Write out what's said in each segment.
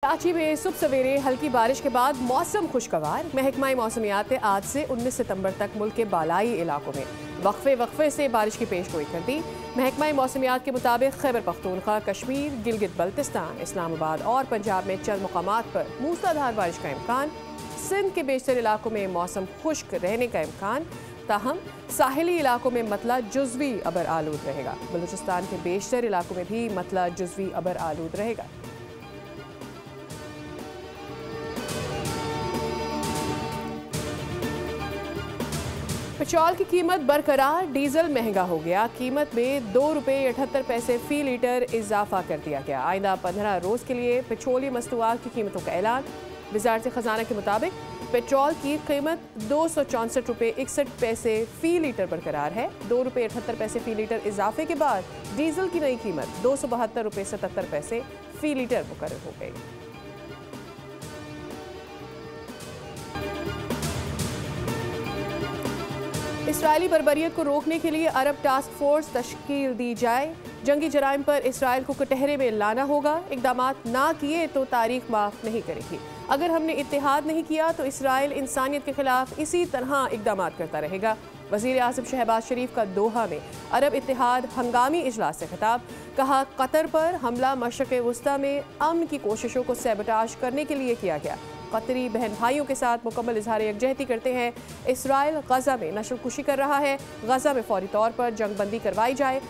कराची में सुबह सवेरे हल्की बारिश के बाद मौसम खुशगवार। महकमा मौसमियात ने आज से 19 सितंबर तक मुल्क के बालाई इलाकों में वक्फे से बारिश की पेशगोई कर दी। महकमा मौसमियात के मुताबिक खैबर पख्तूनख्वा, कश्मीर, गिलगित बल्तिस्तान, इस्लामाबाद और पंजाब में चंद मुकामात पर मूसलाधार बारिश का इम्कान। सिंध के बेशतर इलाकों में मौसम खुश्क रहने का इम्कान, ताहम साहिली इलाकों में मतला जुज़वी अबर आलूद रहेगा। बलूचिस्तान के बेशतर इलाकों में भी मतला जुज़वी अबर आलूद रहेगा। पेट्रोल की कीमत बरकरार, डीजल महंगा हो गया। कीमत में ₹2.78 फी लीटर इजाफा कर दिया गया। आइंदा 15 रोज़ के लिए पेट्रोलियम मस्तूआत की कीमतों का ऐलान। वज़ारत ख़जाना के मुताबिक पेट्रोल की कीमत ₹264.61 फी लीटर बरकरार है। ₹2.78 फी लीटर इजाफे के बाद डीजल की नई कीमत ₹272.77 फी लीटर मुकर्रर हो गई। इसराइली बर्बरियत को रोकने के लिए अरब टास्क फोर्स तश्कील दी जाए। जंगी जराइम पर इसराइल को कटहरे में लाना होगा। इक़दामात ना किए तो तारीख माफ़ नहीं करेगी। अगर हमने इत्तेहाद नहीं किया तो इसराइल इंसानियत के खिलाफ इसी तरह इक़दामात करता रहेगा। वज़ीर आज़म शहबाज शरीफ का दोहा में अरब इत्तेहाद हंगामी इजलास से खिताब। कहा, कतर पर हमला मशरिक़ वस्ता में अमन की कोशिशों को सैबोटाज करने के लिए किया गया। कतरी बहन भाइयों के साथ मुकम्मल इजहार यकजहती करते हैं। इसराइल गजा में नस्लकुशी कर रहा है। गजा में फौरी तौर पर जंगबंदी करवाई जाए।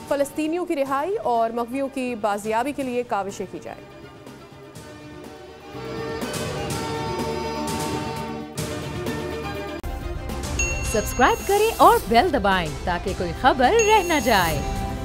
फ़लस्तीनियों की रिहाई और मग़वियों की बाजियाबी के लिए काविशें की जाए। सब्सक्राइब करें और बेल दबाएं ताकि कोई खबर रह न जाए।